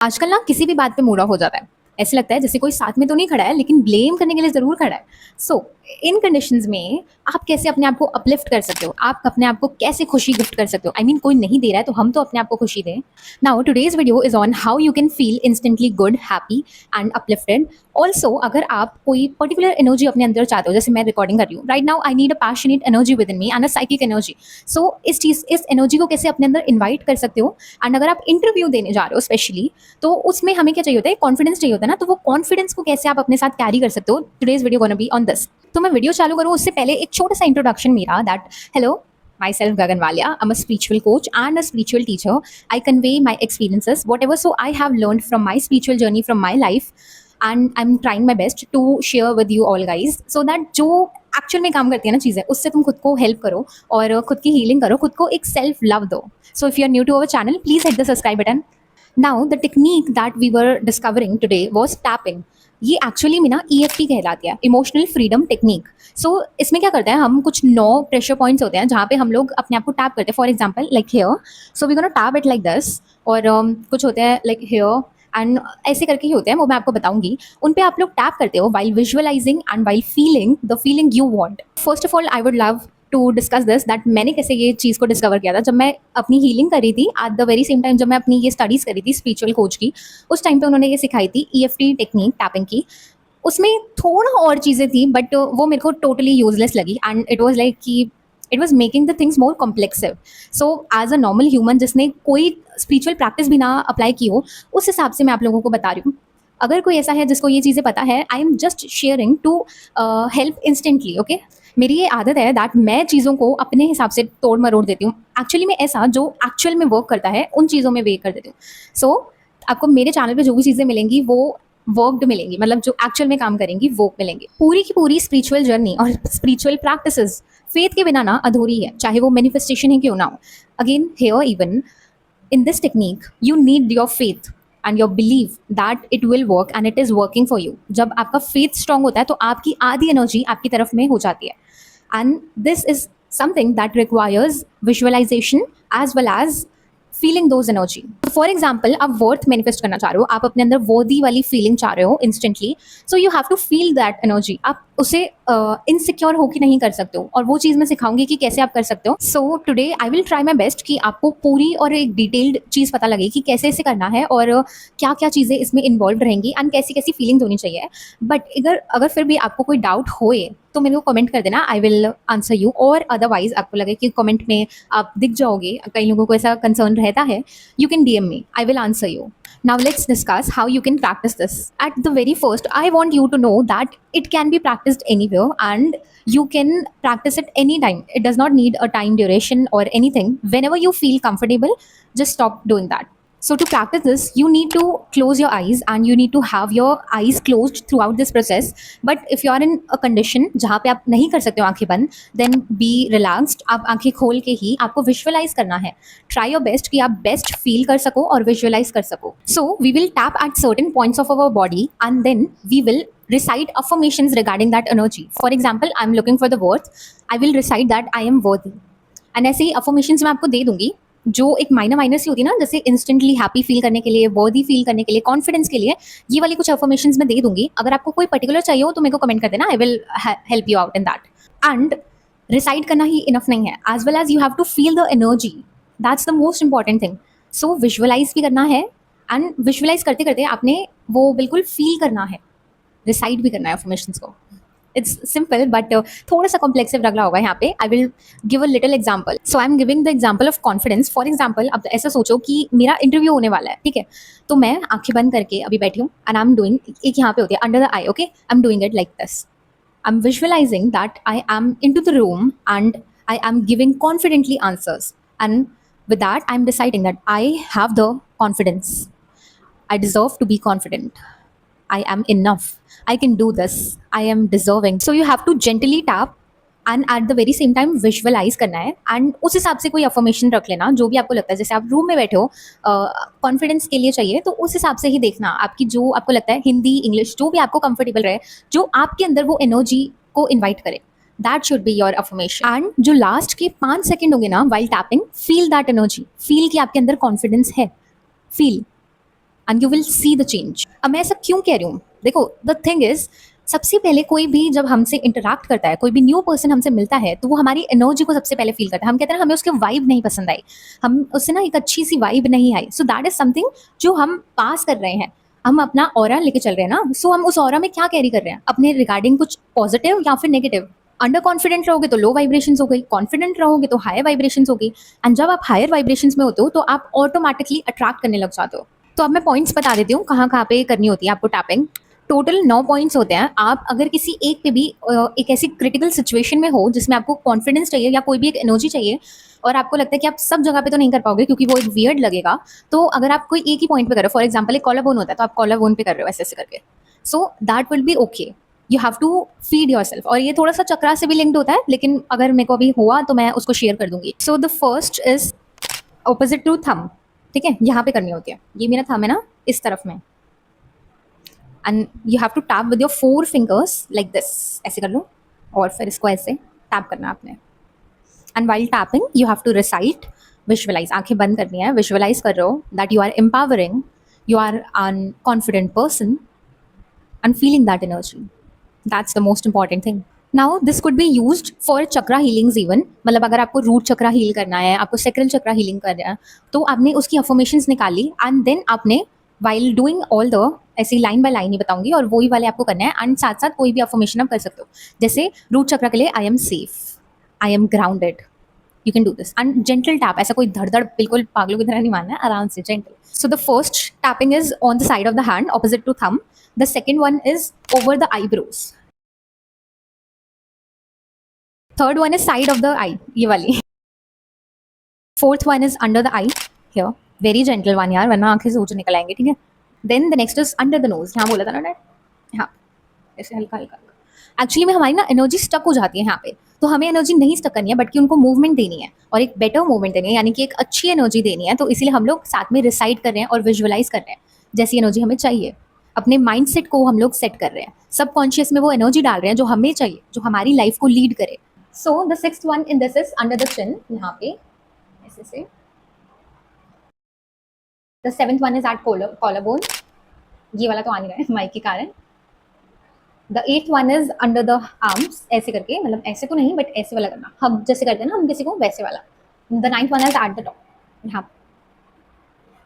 आजकल ना किसी भी बात पे मूड ऑफ हो जाता है। ऐसे लगता है जैसे कोई साथ में तो नहीं खड़ा है लेकिन ब्लेम करने के लिए ज़रूर खड़ा है। सो इन कंडीशंस में आप कैसे अपने आप को अपलिफ्ट कर सकते हो? आप अपने आप को कैसे खुशी गिफ्ट कर सकते हो? आई मीन कोई नहीं दे रहा है तो हम तो अपने आप को खुशी दें। Now today's video is on how you can feel instantly good, happy and uplifted. Also अगर आप कोई पर्टिकुलर एनर्जी अपने अंदर चाहते हो, जैसे मैं रिकॉर्डिंग कर रही हूँ right now, I need a passionate energy within me and a psychic energy. So इस एनर्जी को कैसे अपने अंदर इन्वाइट कर सकते हो? एंड अगर आप इंटरव्यू देने जा रहे हो स्पेशली, तो उसमें हमें क्या चाहिए होता है? कॉन्फिडेंस चाहिए होता है ना। तो वो कॉन्फिडेंस को कैसे आप अपने साथ कैरी कर सकते हो? Today's video gonna be on this. तो मैं वीडियो चालू करूँ उससे पहले एक छोटा सा इंट्रोडक्शन मेरा, that hello, myself Gagan Walia. I'm a spiritual coach and a spiritual teacher. I convey my experiences, whatever so I have learned from my spiritual journey, from my life, and I'm trying my best to share with you all guys, so that जो actual में काम करती है ना चीज़ें, उससे तुम खुद को हेल्प करो और खुद की हीलिंग करो, खुद को एक सेल्फ लव दो। So if you are new to our channel, please hit the subscribe button. Now the technique that we were discovering today was tapping. ये एक्चुअली में ना EFT कहलाती है, इमोशनल फ्रीडम टेक्निक। सो इसमें क्या करते हैं हम, कुछ 9 प्रेशर पॉइंट्स होते हैं जहाँ पे हम लोग अपने आप को टैप करते हैं। For example like here, so we gonna tap it like this. और कुछ होते हैं लाइक हेयर एंड ऐसे करके ही होते हैं, वो मैं आपको बताऊंगी। उन पे आप लोग टैप करते हो while visualizing and while feeling the feeling you want. First of all I would love to discuss this, that मैंने कैसे ये चीज़ को डिस्कवर किया था। जब मैं अपनी हीलिंग कर रही थी, at the very same time जब मैं अपनी ये स्टडीज़ कर रही थी स्पिरिचुअल कोच की, उस टाइम पे उन्होंने ये सिखाई थी EFT टेक्निक टैपिंग की। उसमें थोड़ा और चीज़ें थी बट वो मेरे को टोटली यूजलेस लगी, एंड इट वाज लाइक कि it was making the things more complexive. So as a normal human जिसने कोई स्पिरिचुअल प्रैक्टिस भी ना अप्लाई की हो, उस हिसाब से मैं आप लोगों को बता रही हूँ। अगर कोई ऐसा है जिसको ये चीज़ें पता है, I am just sharing to help instantly, okay. मेरी ये आदत है दैट मैं चीज़ों को अपने हिसाब से तोड़ मरोड़ देती हूँ। एक्चुअली में ऐसा जो एक्चुअल में वर्क करता है उन चीज़ों में वे कर देती हूँ। सो आपको मेरे चैनल पे जो भी चीज़ें मिलेंगी वो वर्कड मिलेंगी, मतलब जो एक्चुअल में काम करेंगी वो मिलेंगी। पूरी की पूरी स्पिरिचुअल जर्नी और स्पिरिचुअल प्रैक्टिसेस फेथ के बिना ना अधूरी है, चाहे वो मैनिफेस्टेशन ही क्यों ना हो। Again here, even in this technique you need your faith and your belief that it will work and it is working for you. जब आपका faith strong होता है तो आपकी आधी एनर्जी आपकी तरफ में हो जाती है, and this is something that requires visualization as well as feeling those energy. For example आप वर्थ मैनिफेस्ट करना चाह रहे हो, आप अपने अंदर वर्दी वाली फीलिंग चाह रहे हो instantly, so you have to feel that energy. आप उसे इनसिक्योर होकर नहीं कर सकते हो, और वो चीज़ मैं सिखाऊंगी कि कैसे आप कर सकते हो। So today I will try my best कि आपको पूरी और एक डिटेल्ड चीज़ पता लगे कि कैसे इसे करना है और क्या क्या चीज़ें इसमें इन्वॉल्व रहेंगी एंड कैसी कैसी फीलिंग्स होनी चाहिए। बट अगर अगर फिर भी आपको कोई डाउट होए तो मेरे को कमेंट कर देना, आई विल आंसर यू। और अदरवाइज आपको लगे कि कमेंट में आप दिख जाओगे, कई लोगों को ऐसा कंसर्न रहता है, you can DM me, I will answer you. Now let's discuss how you can practice this. At the very first, I want you to know that it can be practiced anywhere and you can practice it anytime. It does not need a time duration or anything. Whenever you feel comfortable, just stop doing that. So to practice this, you need to close your eyes and you need to have your eyes closed throughout this process. But if you are in a condition जहाँ पे आप नहीं कर सकते हो आंखें बंद, then be relaxed. आप आंखें खोल के ही आपको visualize करना है। Try your best कि आप best feel कर सको और visualize कर सको। So we will tap at certain points of our body and then we will recite affirmations regarding that energy. For example, I'm looking for the worth. I will recite that I am worthy. And ऐसे ही affirmations मैं आपको दे दूंगी जो एक minor सी होती है ना, जैसे इंस्टेंटली हैप्पी फील करने के लिए, वर्दी फील करने के लिए, कॉन्फिडेंस के लिए। ये वाली कुछ अफर्मेशंस मैं दे दूंगी। अगर आपको कोई पर्टिकुलर चाहिए हो तो मेरे को कमेंट कर देना, I will help you out in that. And reside करना ही इनफ नहीं है, as well as you have to feel the energy, that's the most important thing. So visualise भी करना है एंड विजुअलाइज करते करते आपने वो बिल्कुल फील करना है, रिसाइड भी करना है अफर्मेशंस को। इट्स सिंपल बट थोड़ा सा कॉम्प्लेक्सिव लग रहा होगा यहाँ पे। I will give a little example. So I am giving the example of confidence. For example अब ऐसा सोचो कि मेरा इंटरव्यू होने वाला है, ठीक है। तो मैं आंखें बंद करके अभी बैठी हूँ एंड आई एम डूइंग, एक यहाँ पे होती है under the eye, okay, I am doing it like this. I am visualizing that I am into the room and I am giving confidently answers, and with that I'm deciding that I have the confidence, I deserve to be confident, I am enough, I can do this, I am deserving. So you have to gently tap and at the very same time visualize करना है, and उस हिसाब से कोई affirmation रख लेना जो भी आपको लगता है। जैसे आप रूम में बैठे हो, कॉन्फिडेंस के लिए चाहिए तो उस हिसाब से ही देखना, आपकी जो आपको लगता है, हिंदी इंग्लिश जो भी आपको कंफर्टेबल रहे, जो आपके अंदर वो एनर्जी को इन्वाइट करे, that should be your affirmation. And जो लास्ट के 5 सेकेंड होंगे ना while tapping, feel that energy, feel कि आपके अंदर कॉन्फिडेंस है, feel and you will see the change. अब मैं ऐसा क्यों कह रही हूँ, देखो द थिंग इज, सबसे पहले कोई भी जब हमसे इंटरेक्ट करता है, कोई भी न्यू पर्सन हमसे मिलता है, तो वो हमारी एनर्जी को सबसे पहले फील करता है। हम कहते हैं ना, हमें उसके वाइब नहीं पसंद आई, हम उससे ना एक अच्छी सी वाइब नहीं आई, सो दैट इज समथिंग जो हम पास कर रहे हैं, हम अपना ऑरा लेके चल रहे हैं ना। सो हम उस ऑरा में क्या कैरी कर रहे हैं अपने रिगार्डिंग, कुछ पॉजिटिव या फिर नेगेटिव। अंडर कॉन्फिडेंट रहोगे तो लो वाइब्रेशंस हो गई, कॉन्फिडेंट रहोगे तो हायर वाइब्रेशंस हो गई। एंड जब आप हायर वाइब्रेशंस में होते हो तो आप ऑटोमेटिकली अट्रैक्ट करने लग जाते हो। तो अब मैं पॉइंट्स बता देती हूँ कहाँ कहाँ पे करनी होती है आपको टैपिंग। टोटल 9 पॉइंट्स होते हैं। आप अगर किसी एक पे भी एक ऐसी क्रिटिकल सिचुएशन में हो जिसमें आपको कॉन्फिडेंस चाहिए या कोई भी एक एनर्जी चाहिए, और आपको लगता है कि आप सब जगह पे तो नहीं कर पाओगे क्योंकि वो एक वियर्ड लगेगा, तो अगर आप कोई एक ही पॉइंट पे कर रहे हो, फॉर एग्जाम्पल एक कॉलर बोन होता है तो आप कॉलर बोन पे कर रहे हो ऐसे ऐसे करके, so that will be okay. You have to feed yourself. और ये थोड़ा सा चक्रा से भी लिंक्ड होता है, लेकिन अगर मेरे को अभी हुआ तो मैं उसको शेयर कर दूंगी। So the first is opposite to thumb. ठीक है, यहाँ पे करनी होती है। ये मेरा थंब है ना, इस तरफ में, and you have to tap with your 4 fingers like this, ऐसे कर लो, और फिर इसको ऐसे टैप करना आपने। And while tapping you have to recite, visualize, आंखें बंद करनी है, विजुअलाइज कर रहे हो that you are empowering, you are an confident person and feeling that energy. That's the most important thing. Now this could be used for chakra healings even, मतलब अगर आपको रूट चक्रा हील करना है, आपको सेक्रल चक्रा हीलिंग करना है, तो आपने उसकी अफर्मेशंस निकाली एंड देन आपने वाइल डूइंग ऑल द, ऐसी लाइन बाय लाइन ही बताऊंगी, और वही वाले आपको करना है, एंड साथ साथ कोई भी अफर्मेशन आप कर सकते हो। जैसे रूट चक्रा के लिए I am safe, I am grounded, you can do this. And gentle tap, ऐसा कोई धड़ धड़ बिल्कुल पागलों की तरह नहीं मानना है, आराम से gentle. So the first tapping is on the side of the hand opposite to thumb, the second one is over the eyebrows, third one is side of the eye, ये वाली, fourth one is under the eye here, very gentle one यार, वरना आंखें से ऊँचे निकल आएंगे, ठीक है। Then the next is under the nose, यहाँ बोला था ना डैड, हाँ, ऐसे हल्का हल्का। एक्चुअली में हमारी ना एनर्जी स्टक हो जाती है यहाँ पे, तो हमें एनर्जी नहीं स्टक करनी है, बल्कि उनको मूवमेंट देनी है, और एक बेटर मूवमेंट देनी है, यानी कि एक अच्छी एनर्जी देनी है। तो इसीलिए हम लोग साथ में रिसाइड कर रहे हैं और विजुअलाइज कर रहे हैं जैसी एनर्जी हमें चाहिए। अपने माइंड सेट को हम लोग सेट कर रहे हैं, सबकॉन्शियस में वो एनर्जी डाल रहे हैं जो हमें चाहिए, जो हमारी लाइफ को लीड करे। So the sixth one in this is under the chin, यहाँ पे ऐसे से। The seventh one is at collar bone, ये वाला तो आ नहीं रहा है माइक के कारण। The eighth one is under the arms, ऐसे करके, मतलब ऐसे तो नहीं बट ऐसे वाला करना, हम जैसे करते हैं ना हम किसी को, वैसे वाला। The ninth one is at the top, यहाँ।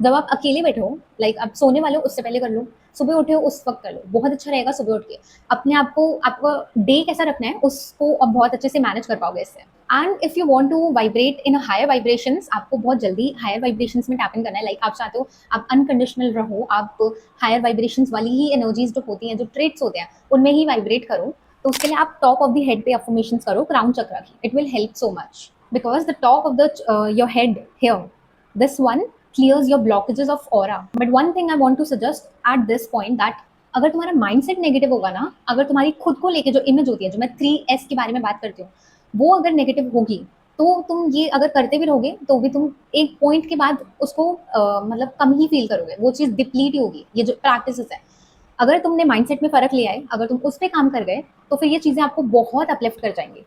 जब आप अकेले बैठे हो, लाइक आप सोने वाले हो उससे पहले कर लो, सुबह उठे हो उस वक्त कर लो, बहुत अच्छा रहेगा सुबह उठ के। अपने आप को, आपका डे कैसा रखना है उसको अब बहुत अच्छे से मैनेज कर पाओगे इससे। And if you want to vibrate in higher vibrations, आपको बहुत जल्दी हायर वाइब्रेशंस में टैप इन करना है। लाइक आप चाहते हो आप अनकंडीशनल रहो, आप हायर वाइब्रेशंस वाली ही एनर्जीज जो होती हैं, जो ट्रेट्स होते हैं, उनमें ही वाइब्रेट करो। तो उसके लिए आप टॉप ऑफ द हेड पे अफर्मेशंस करो, क्राउन चक्रा की। It will help so much because the top of the your head here, this one clears your blockages of aura. But one thing I want to suggest at this point that अगर तुम्हारा mindset negative होगा ना, अगर तुम्हारी खुद को लेके जो इमेज होती है, जो मैं 3S के बारे में बात करती हूँ, वो अगर नेगेटिव होगी, तो तुम ये अगर करते भी रहोगे तो भी तुम एक पॉइंट के बाद उसको मतलब कम ही फील करोगे, वो चीज़ डिप्लीट ही होगी। ये जो प्रैक्टिस है, अगर तुमने माइंडसेट में फर्क ले आए, अगर तुम उस पर काम कर गए, तो फिर ये चीज़ें आपको बहुत अपलिफ्ट कर जाएंगी।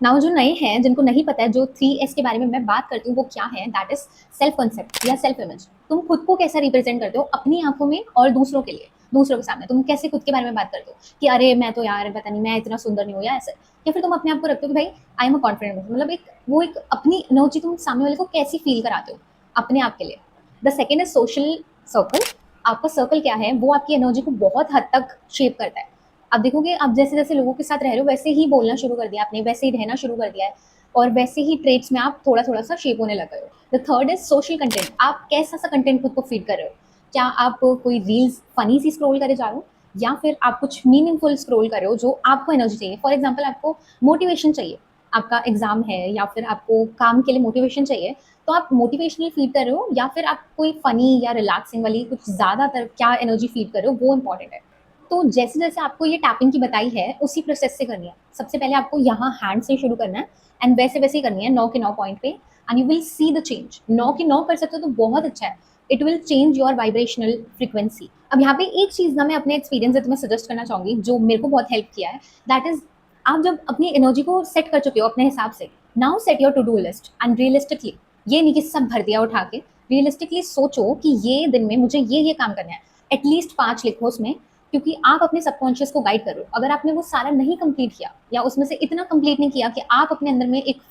नाउ जो नए हैं, जिनको नहीं पता है, जो 3S के बारे में मैं बात करती हूँ वो क्या है, दैट इज सेल्फ कॉन्सेप्ट या सेल्फ इमेज। तुम खुद को कैसा रिप्रेजेंट करते हो अपनी आंखों में और दूसरों के लिए, दूसरों के सामने तुम कैसे खुद के बारे में बात करते हो कि अरे मैं तो यार पता नहीं मैं इतना सुंदर नहीं हूँ या ऐसे, या फिर तुम अपने आप को रखते हो कि भाई आई एम अ कॉन्फिडेंट, मतलब एक वो एक अपनी एनर्जी तुम सामने वाले को कैसी फील कराते हो अपने आप के लिए। The second is social circle. आपका सर्कल क्या है, वो आपकी एनर्जी को बहुत हद तक शेप करता है। आप देखोगे, आप जैसे जैसे लोगों के साथ रह रहे हो वैसे ही बोलना शुरू कर दिया आपने, वैसे ही रहना शुरू कर दिया है, और वैसे ही ट्रेट्स में आप थोड़ा थोड़ा सा शेप होने लग गए हो। The third is social content. आप कैसा सा कंटेंट खुद को फीड कर रहे हो, क्या आप कोई रील्स फनी सी स्क्रॉल करे जा रहे हो, या फिर आप कुछ मीनिंगफुल स्क्रॉल कर रहे हो जो आपको एनर्जी चाहिए। फॉर एग्जाम्पल आपको मोटिवेशन चाहिए, आपका एग्जाम है या फिर आपको काम के लिए मोटिवेशन चाहिए, तो आप मोटिवेशनल फीड कर रहे हो या फिर आप कोई फनी या रिलैक्सिंग वाली कुछ ज़्यादातर क्या एनर्जी फीड कर रहे हो, वो इंपॉर्टेंट है। तो जैसे जैसे आपको ये टैपिंग की बताई है उसी प्रोसेस से करनी है। सबसे पहले आपको यहाँ हैंड से शुरू करना है, एंड वैसे वैसे ही करनी है 9 के 9 पॉइंट पे, and you will see the change. 9 के 9 कर सकते हो तो बहुत अच्छा है, it will change your vibrational frequency. अब यहाँ पे एक चीज़ ना मैं अपने एक्सपीरियंस से तुम्हें सजेस्ट करना चाहूँगी जो मेरे को बहुत हेल्प किया है, दैट इज आप जब अपनी एनर्जी को सेट कर चुके हो अपने हिसाब से, now set your to do list and realistically, ये नहीं कि सब भर दिया उठा के, रियलिस्टिकली सोचो कि ये दिन में मुझे ये काम करना है, एटलीस्ट 5 लिखो उसमें, क्योंकि आप अपने सबकॉन्शियस को गाइड कर रहे हो। अगर आपने वो सारा नहीं कंप्लीट किया या उसमें से इतना कंप्लीट नहीं किया कि आप अपने अंदर में एक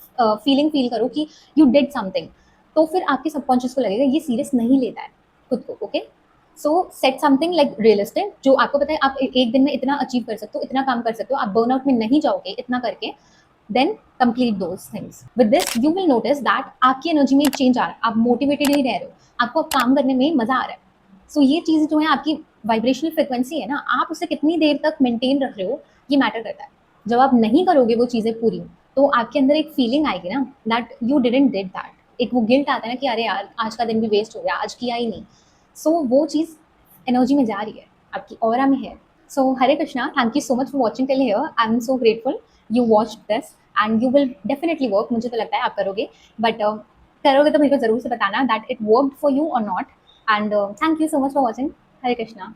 फीलिंग फील करो कि यू डिड समथिंग, तो फिर आपके सबकॉन्शियस को लगेगा ये सीरियस नहीं लेता है खुद को। ओके, सो सेट समथिंग लाइक रियलिस्टिक, जो आपको पता है आप एक दिन में इतना अचीव कर सकते हो, इतना काम कर सकते हो, आप बर्नआउट में नहीं जाओगे इतना करके, then complete those things. With this you will notice that आपकी एनर्जी में एक चेंज आ रहा है, आप मोटिवेटेड ही रह रहे हो, आपको काम करने में मजा आ रहा है। सो ये चीज़ जो है आपकी वाइब्रेशनल फ्रिक्वेंसी है ना, आप उसे कितनी देर तक मेंटेन रख रहे हो ये मैटर करता है। जब आप नहीं करोगे वो चीज़ें पूरी, तो आपके अंदर एक फीलिंग आएगी ना that you didn't did that, एक वो गिल्ट आता है ना कि अरे यार आज का दिन भी वेस्ट हो गया, आज किया ही नहीं। सो वो चीज़ एनर्जी में जा रही है, आपकी ऑरा में है। So Hare Krishna, thank you so much for watching till here, I am so grateful you watch this and you will definitely work, मुझे तो लगता है आप करोगे, बट करोगे तो मेरे को ज़रूर से बताना that it worked for you और not. And thank you so much for watching. Hare Krishna.